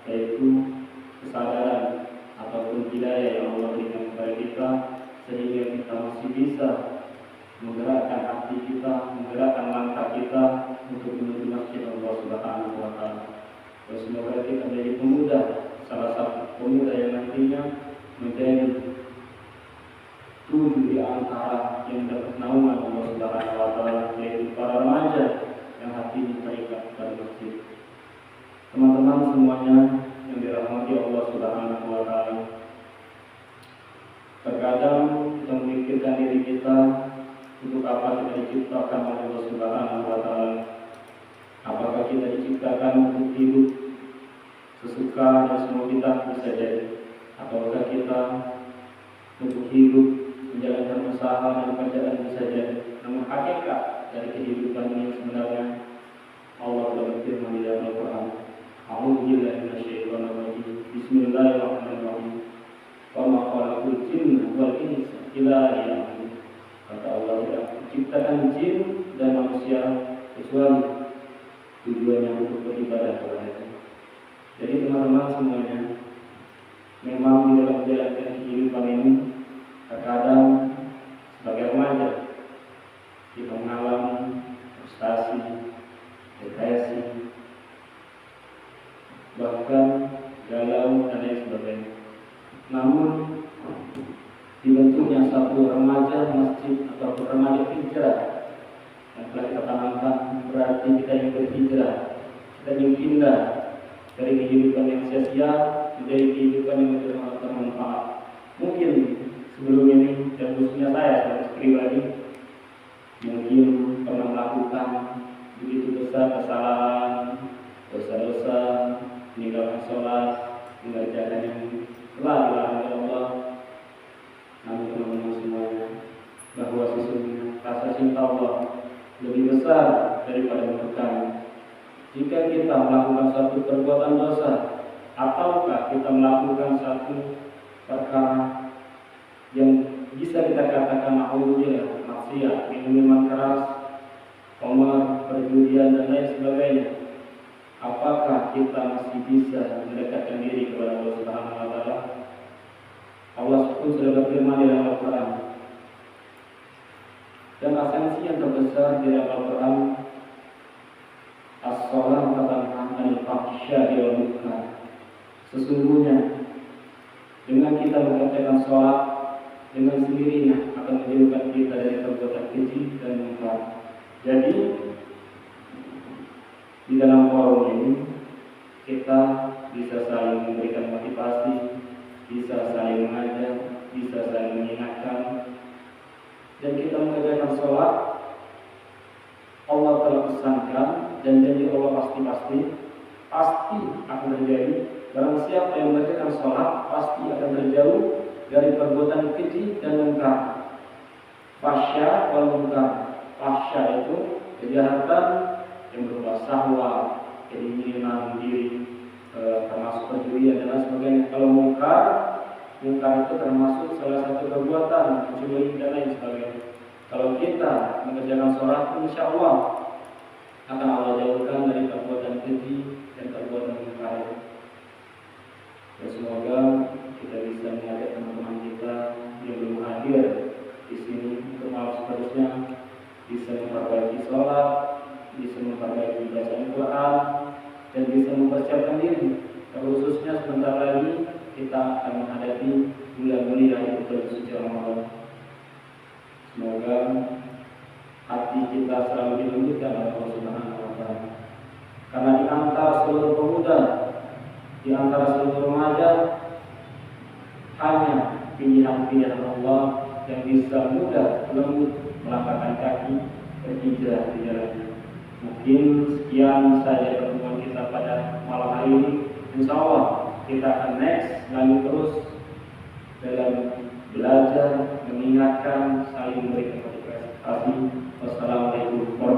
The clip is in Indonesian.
yaitu kesadaran ataupun hidayah yang Allah berikan kepada kita, sehingga kita masih bisa menggerakkan hati kita, menggerakkan langkah kita untuk menuju masjid Allah Subhanahu wa Ta'ala. Dan semoga kita menjadi pemuda, salah satu pemuda yang nantinya menjadi 7 di antara yang dapat naungan Allah Subhanahu wa Ta'ala, yaitu para remaja yang hatinya terikat pada masjid. Teman-teman semuanya yang dirahmati Allah Subhanahu wa Ta'ala, terkadang kita memikirkan diri kita, untuk apa kita diciptakan oleh Allah Subhanahu wa Ta'ala. Apakah kita diciptakan untuk hidup sesuka dan semua kita bisa jadi, ataukah kita untuk hidup menjalankan usaha dan pekerjaan bisa jadi. Namun hakikat dari kehidupan ini sebenarnya Allah telah berfirman di dalam Al-Quran, A'udzu billahi minasyaitonir rajim. Bismillahirrahmanirrahim. Wa ma khalaqul jinna wal insa illa liya'budun. Kata Allah, tidak menciptakan jin dan manusia kecuali tujuannya untuk beribadah kepada-Nya. Jadi teman-teman semuanya, memang di dalam menjalankan kehidupan ini terkadang sebagai remaja kita mengalami frustasi, depresi, bahkan galau dan lain sebagainya. Namun dibentuknya satu remaja masjid atau remaja hijrah yang telah kita tanamkan, berarti kita ingin berhijrah, kita ingin pindah dari kehidupan yang sia-sia menjadi kehidupan yang bermanfaat. Mungkin sebelum ini, dan khususnya saya sebagai pribadi, mungkin pernah melakukan begitu besar kesalahan, dosa-dosa, meninggalkan sholat, mengerjakan yang telah dilarang oleh Allah. Namun teman-teman semuanya, bahwa sesungguhnya rasa cinta Allah lebih besar daripada murkanya. Jika kita melakukan suatu perbuatan dosa, ataukah kita melakukan satu perkara yang bisa kita katakan ma'udillah, maksiat, minuman keras, homer, perjudian dan lain sebagainya, apakah kita masih bisa mendekatkan diri kepada Allah Subhanahu wa Ta'ala? Allah pun sudah berfirman di dalam Al-Quran, dan esensi yang terbesar di dalam Al-Quran, as-shalah tanha 'anil fahsya'i wal munkar. Sesungguhnya dengan kita mengerjakan sholat, dengan sendirinya akan menjauhkan kita dari perbuatan keji dan munkar. Jadi di dalam forum ini kita bisa saling memberikan motivasi, bisa saling mengajar, bisa saling mengingatkan, dan kita mengerjakan sholat. Allah telah pesankan dan janji Allah pasti akan terjadi. Barang siapa yang mengerjakan sholat pasti akan terjauh dari perbuatan keji dan munkar. Fahsya wal munkar. Fahsya itu kejahatan yang berupa syahwat, keinginan diri, termasuk perjudian dan lain sebagainya. Kalau munkar itu termasuk salah satu perbuatan mencuri dan lain sebagainya. Kalau kita mengerjakan sholat, insya Allah akan Allah jauhkan dari perbuatan keji dan perbuatan munkar. Dan semoga kita bisa mengajak teman-teman kita yang belum hadir di sini untuk malam seterusnya bisa memperbaiki sholat, bisa memperbaiki bacaan Quran, dan bisa mempersiapkan diri. Khususnya sebentar lagi kita akan menghadapi bulan mulia yaitu bulan suci Ramadan. Semoga hati kita selalu dilembutkan oleh Allah Subhanahu wa Ta'ala. Karena di antara seluruh pemuda, di antara seluruh remaja, hanya pilihan-pilihan Allah yang bisa mudah lembut melangkahkan kaki berhijrah di jalannya. Mungkin sekian saja pertemuan kita pada malam hari ini. Insya Allah kita akan next lanjut terus dalam belajar, mengingatkan, saling memberikan motivasi. Wassalamualaikum warahmatullahi wabarakatuh.